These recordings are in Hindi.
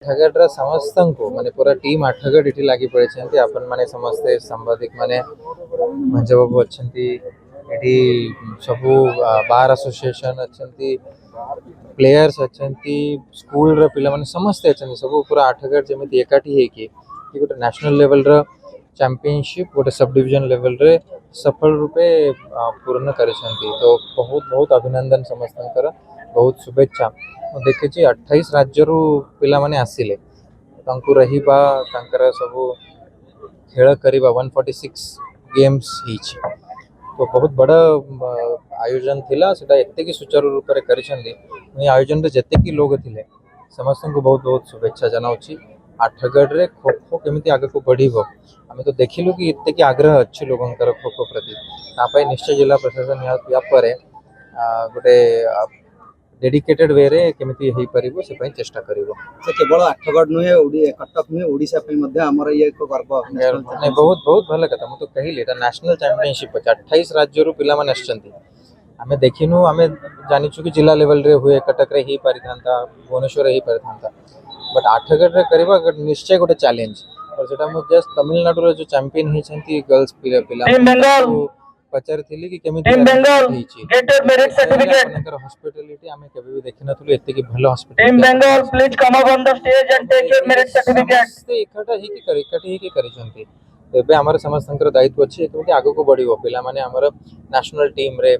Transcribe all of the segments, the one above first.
आठगढ़ समस्त को माने पूरा टीम आठगढ़ इठी लागी पड़े अपन माने समस्ते सांबादिक माने मंज बाबू अच्छा एठी सबू बार एसोसिएशन अच्छा प्लेयर्स अच्छा स्कूल पिला माने समस्ते अच्छा सब पूरा आठगढ़ जमी एकाठी है कि गोटे नेशनल लेवल रो चैंपियनशिप गोटे सब डिवीजन लेवल रे सफल रूपे पूर्ण कर तो बहुत बहुत अभिनंदन समस्त बहुत शुभेच्छा देखी 28 राज्य पिला माने आसिले सब खेल करवा 146 गेम्स तो बहुत बड़ा आयोजन थिला सेटा एते सुचारू रूप से कर आयोजन रे जते लोग थे समस्त को बहुत बहुत शुभेच्छा जनाऊँगी। आठगढ़ रे खो खो केमी आगे को बढ़ आम तो देखिलु कि इतने आग्रह अच्छी लोगों खो खो प्रति निश्चय जिला प्रशासन या गोटे डेडिकेटेड वे रे केमिति हेई परिबो से पई चेष्टा करिवो से केवल आठगढ़ नुहे कटक नुहे ओडिशा पे मध्य हमर ये एक गर्व नहीं बहुत बहुत भल कथा मु तो कहली एटा नेशनल चैंपियनशिप 28 राज्य रु पिला माने आछंती आमे देखिनु आमे जानिछु कि जिला लेवल रे हुए कटक रे ही परिथांता भुवनेश्वर रे ही परिथांता बट आठगढ़ रे करबा निश्चय गोटे चैलेंज और सेटा मु जस्ट तमिलनाडु रे जो चैंपियन ही छंती गर्ल्स पिला पचार थिली कि केमिति मेरिट सर्टिफिकेट हॉस्पिटैलिटी आमे केबे भी देखि नथुलु एते कि भलो hospital in Bengal please come up on the stage and take your merit certificate से इकट्ठा ही की करि छंती एबे हमर समस्तंकर दायित्व अछि केमिति आगो को बढ़िबो पिला माने हमर नेशनल टीम रे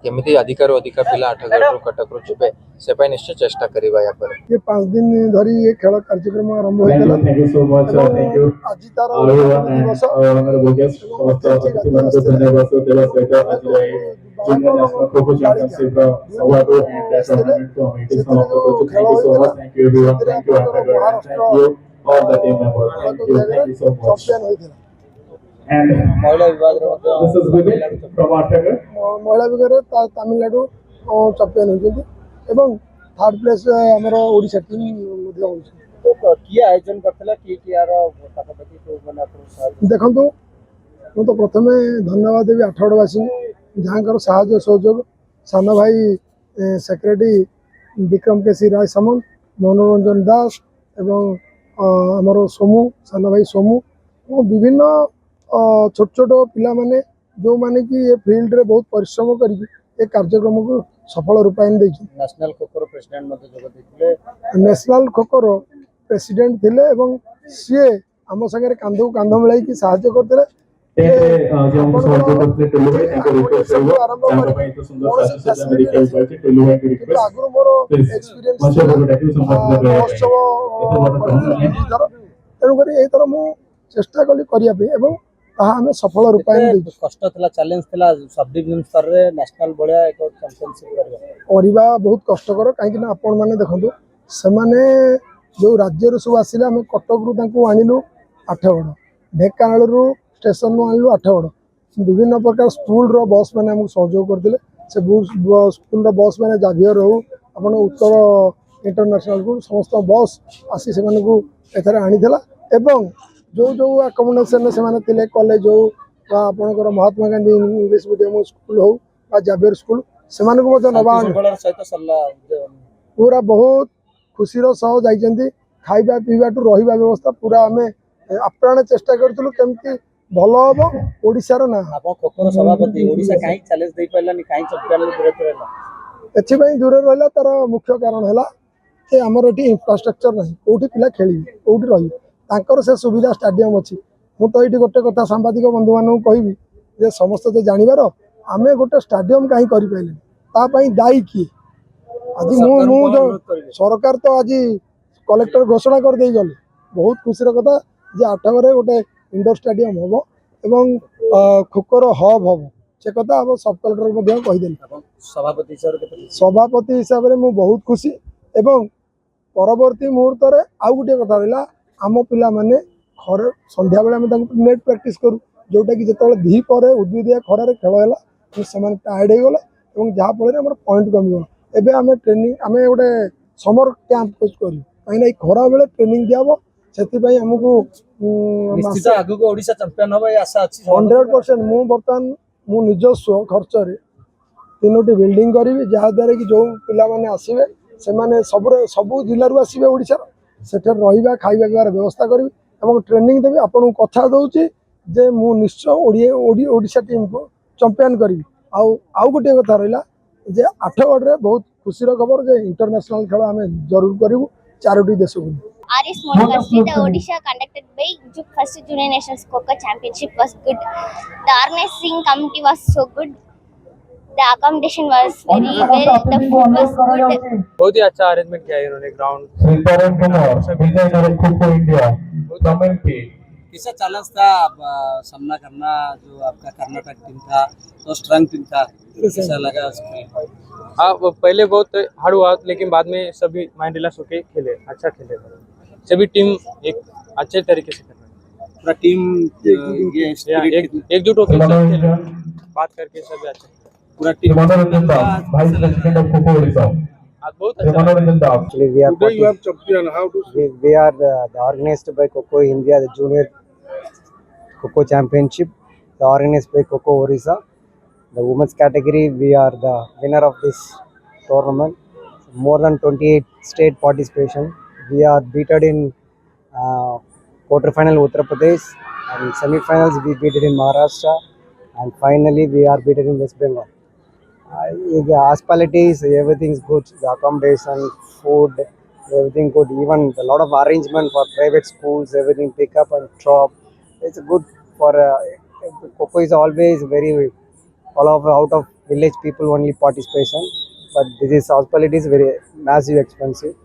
केमिति अधिकार अधिक पिला आठगढ़ रो कटक रो जिबे से पय निश्चय चेष्टा करिबा या पर ये 5 दिन धरी ये खेल कार्यक्रम आरंभ होइतला thank you so much thank you आज तार दिवस हमर बोगस समस्त अतिथि मान को धन्यवाद देला सहित आज junior national kho kho championship सवादो and tournament को हम इसे समाप्त करते thank you so much thank you everyone thank you thank you all the team members thank you so much and महिला विभाग रे this is Vivek from Athagढ़ महिला विभाग रे तमिलनाडु चैंपियन होइछथि एवं थर्ड प्लेस हमर ओडिशा टीम मध्ये होइछ तो की आयोजन करथला की यार पाखापाखि तो माने अपन देखंतु मु तो प्रथमे धन्यवाद देबी आठगढ़वासी जहाँकर साहाय्य सहयोग सान भाई सेक्रेटरी विक्रम केसी राय सामंत मनोरंजन दास एवं आमर सोमू सान भाई सोमू विभिन्न छोट छोट पिला माने जो माने कि ये फील्ड रे बहुत परिश्रम करी ए कार्यक्रम को सफल रूपायन देखि नेशनल खोखो प्रेसिडेंट मध्ये जोग देथिले नेशनल खोखो प्रेसिडेंट थिले एवं सीए आम संगे कांधो कांध मिलाई कि सहायता करथिले जो हम सहयोग करते टेलु भाई ताको रिक्वेस्ट करबो ताको भाई तो सुंदर साथ से मेडिकल पाइते टेलु भाई की रिक्वेस्ट आगु मोर एक्सपीरियंस मचे को डाकि संपर्क महोत्सव तेणु करी ए तरह मु चेष्टा कली करिया पे एवं ताहा हमें सफल रूपायन दे कष्ट थला चैलेंज थला सब डिवीजन स्तर रे नेशनल बळिया एक चैंपियनशिप करबा बहुत कष्टकर काहे कि आपण माने देखंतु से माने जो राज्य रो सब आसिले हम कटक रु तांको आनिलु आठगढ़ ढेकानाल रु स्टेशन नु आनिलु आठगढ़ विभिन्न प्रकार स्कूल रो बस माने हम सहयोग करथिले से स्कूल रो बस माने जाभियर हो आपण उत्तर इंटरनेशनल को समस्त बस आसी से माने को एथरे आनिथला एवं जो जो अकोमोडेशन से माने थिले कॉलेज हो आपनकर Mahatma Gandhi English medium school हो बा जाभियर स्कूल से माने को मते नबा सहित सल्ला पूरा बहुत खुशी रो सह जाइछन्ती खाइबा पीबा टू रहिबा व्यवस्था पूरा हमें आप्राण चेष्टा करथुलु केमती भलो हबो ओडिसा रो ना आपन खोखोर सभापति ओडिसा काई चैलेंज दे पाइलानी काई चैंपियन दूर रहला एथि पई दूर रहला तार मुख्य कारण हैला कि हमर एठी इंफ्रास्ट्रक्चर नाही कोठी पिला खेली कोठी रही तांकर से सुविधा स्टेडियम अछि मु तो एठी गोटे कथा सांबादिक बंधु मानू कहबी जे समस्त तो जानिबार आमे गोटे स्टेडियम काई करि पाइले ता पई दायी की आज मु जो सरकार तो आज कलेक्टर घोषणा कर दे गले बहुत खुशी कथा जे आठगढ़ गोटे इंडोर स्टेडियम होबो एवं खोखोर हब होबो से कथा अब सब कलेक्टर मध्ये कहि देले सभापति हिसाब रे मु बहुत खुशी एवं परवर्ती मुहूर्त रे आउ गुटे कथा रहला आम पिला माने खर संध्या बेला में नेट प्रैक्टिस करू जोटा कि जेतले धी परे उद्भिदिया खरारे खेल हैला से टायर्ड हो गले एवं जहाँ फल हमर पॉइंट कमी गला एबे आमे ट्रेनिंग आमे गोटे समर कैंप करू कहीं खरा बेले ट्रेनिंग दियाबो सेति पई हमकु निश्चित आगु को ओडिशा चैंपियन होबा आशा अछि 100% मु बर्तन मु निजस्व खर्च रे तीनोटी बिल्डिंग करी जहाँ द्वारा कि जो पिला माने आसीबे से माने सबु जिल्ला रु आसीबे ओडिशा ସେଠାରେ ରହିବା ଖାଇବା ପିଇବାର ବ୍ୟବସ୍ଥା କରିବି ଏବଂ ଟ୍ରେନିଂ ଦେବି। ଆପଣଙ୍କୁ କଥା ଦେଉଛି ଯେ ମୁଁ ନିଶ୍ଚୟ ଓଡ଼ିଶା ଟିମ୍କୁ ଚମ୍ପିଆନ୍ କରିବି। ଆଉ ଗୋଟିଏ କଥା ରହିଲା ଯେ ଆଠଗଡ଼ରେ ବହୁତ ଖୁସିର ଖବର ଯେ ଇଣ୍ଟରନ୍ୟାସନାଲ ଖେଳ ଆମେ ଜରୁର କରିବୁ 4ଟି ଦେଶକୁ। Aris Monikasti, the Odisha conducted by first Junior Nations Kho-Kho Championship was good. The organizing committee was so good. The accommodation was very well. The food was good. बहुत ही अच्छा अरेंजमेंट किया है इन्होंने ground. Sriparan Kumar, Vijayanagar kho-kho India, commentary. कैसा चैलेंज था सामना करना, जो आपका कर्नाटक टीम था तो स्ट्रांग टीम था, कैसा लगा उसको? हाँ, वो पहले बहुत हार्ड हुआ लेकिन बाद में सभी माइंड रिलैक्स होके खेले, अच्छा खेले। सभी टीम एक अच्छे तरीके से खेल रहे पूरा टीम ये एकजुट होकर सब खेले, बात करके सभी अच्छे। पूरा team Manoranjan Das, vice president of kho kho Odisha. आज बहुत अच्छा मनोरंजन दास। Actually, we are the organized by Kho-Kho India, the Junior Kho-Kho Championship, the organized by Kho-Kho Orissa. The women's category, we are the winner of this tournament. More than 28 state participation. We are beaten in quarterfinal Uttar Pradesh, and semi-finals we beat it in Maharashtra, and finally we are beaten in West Bengal. The hospitalities, everything is good. The accommodation, food, everything good. Even a lot of arrangement for private schools, everything pick up and drop. It's good for Kho-Kho is always very out of village people only participation. But this is hospitality is very massive expensive.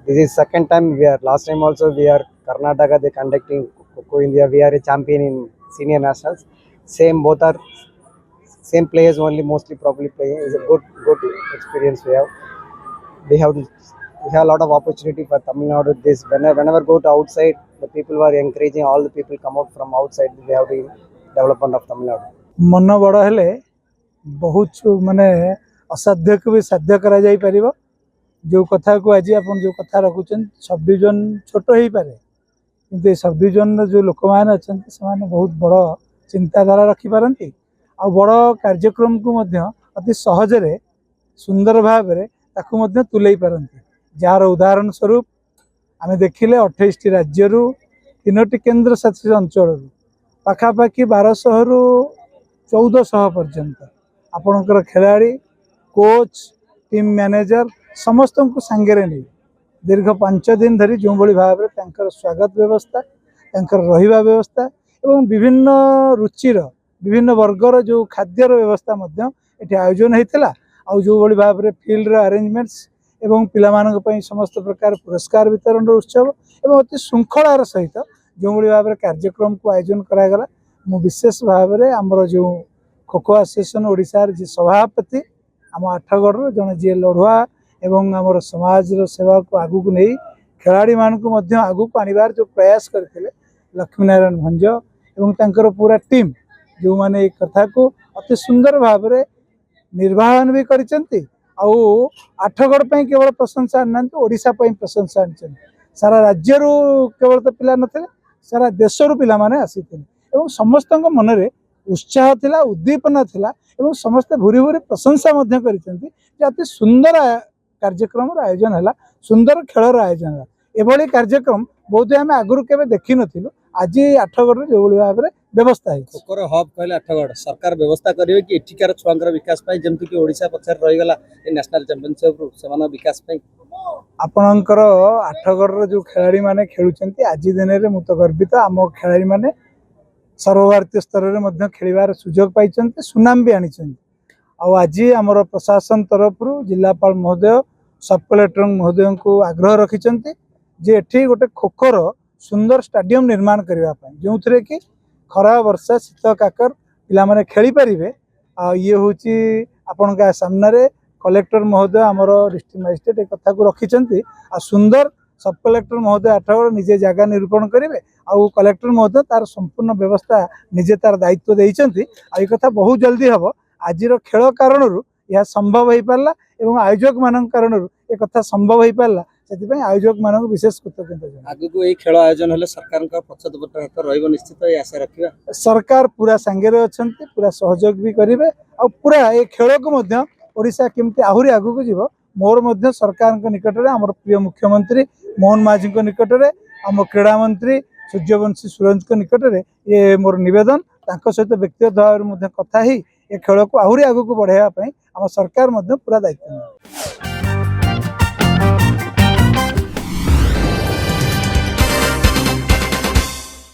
This is second time we are. Last time also we are Karnataka. They conducting Kho-Kho India. We are a champion in senior nationals. Same both are. Same players only mostly probably playing. It's a good experience we have. We have a lot of opportunity for Tamil Nadu. This whenever go to outside, the people were encouraging all the people come out from outside. We have the development of Tamil Nadu. मन बड़ हेले बहुत माने असाध्य को भी साध्य करा जाई परिबो। जो कथा को आज अपन जो कथा रखुचन सब डिवीजन छोट ही पारे, किंतु सब डिवीजन जो लोक मान अछन से माने बहुत बड़ चिंताधारा रखी पारंती आ बड़ कार्यक्रम को मध्य अति सहज रे सुंदर भाव रे ताकू मध्य तुलई पारंती। जार उदाहरण स्वरूप आमे देखिले 28 टी राज्य रु 3टी केंद्र शासित अंचल रु पाखापाखि 1200 रु 1400 पर्यंत आपणकर खिलाड़ी कोच टीम मैनेजर समस्त को सांगे नहीं दीर्घ 5 दिन धरी जो भाव में स्वागत व्यवस्था रहिबा व्यवस्था एवं विभिन्न रुचिर विभिन्न वर्गर जो खाद्यर व्यवस्था ये आयोजन होता आ जो भाव में फील्ड अरेंजमेंट्स एवं पिलामानक पई समस्त प्रकार पुरस्कार वितरण उत्सव एवं अति श्रृंखलार सहित जो भाव में कार्यक्रम को आयोजन करागला। मु विशेष भाव में आमर जो खो-खो एसोसिएशन ओडिशार जी सभापति आम आठगढ़ जन जी लड़ुआ एवं आमर समाज सेवा को आगू को नहीं खिलाड़ी मान को आगू को आनिबार जो प्रयास करते लक्ष्मीनारायण भंज एवं तांकर पूरा टीम जो माने एक कथा को अति सुंदर भाव में निर्वाहन भी करिसेंती आउ आठगढ़ पे केवल प्रशंसा आना ओडिशा पे प्रशंसा आनी सारा राज्य केवल तो पिला नथिले सारा देश रु पिला माने आसीथिले एवं समस्त मन में उत्साह थिला उद्दीपना थिला एवं समस्त भूरी भूरी प्रशंसा मध्य करिसेंती जे अति सुंदर कार्यक्रम आयोजन है सुंदर खेलर आयोजन है एभली कार्यक्रम बहुत आम आगुरी केबे देखि नथिलु आज आठगढ़ जो भाव में व्यवस्था है। खो-खोर हब कहले आठगढ़ सरकार व्यवस्था करिवे कि एठिकार छुआंकर विकास पाई जेमति कि ओडिशा पक्षर रहि गला ए नेशनल चैंपियनशिप रु समान विकास पाई आपणकर आठगढ़ जो खिलाड़ी माने खेलुचंती आज दिन में मु तो गर्वित आम खिलाड़ी माने सर्वभारतीय स्तर में खेलिबार सुजोग पाई सुनाम भी आनी आज आमर प्रशासन तरफ जिलापाल महोदय सब कलेक्टर महोदय को आग्रह रखिंट जे एठी गोटे खो-खोर सुंदर स्टाडियम निर्माण करने जो थे कि खरा वर्षा शीत काकर पिला माने खेली पारिबे ये हूँ आपण सामने कलेक्टर महोदय आमर डिस्ट्रिक्ट मजिस्ट्रेट एक कथा को रखिंट सुंदर सब कलेक्टर महोदय आठगढ़ निजे जगह निरूपण करेंगे आउ कलेक्टर महोदय तार संपूर्ण व्यवस्था निजे तार दायित्व देइचंती आ कथा बहुत जल्दी हम आज खेल कारण यह संभव हो पारा एवं आयोजक मान कारण एक कथा संभव हो पारा से आयोजक मान विशेष कृतज्ञता आगु को खेल आयोजन हेले सरकार का पक्षधर हाथ रहिबो निश्चित ये आशा रखिबा सरकार पूरा सांगे अछंती पूरा सहयोग भी करेंगे आ पूरा ये खेल को मध्य ओडिशा केमती आहुरी आगु को जीव मोर मध्य सरकार निकट में आमर प्रिय मुख्यमंत्री मोहन माझी निकट में आम क्रीड़ा मंत्री सूर्यवंशी सुरंज निकट में ये मोर नवेदन सहित व्यक्तिगत भाव में कथा ही ए खेल को आहरी आगक बढ़ाई आम सरकार पूरा दायित्व।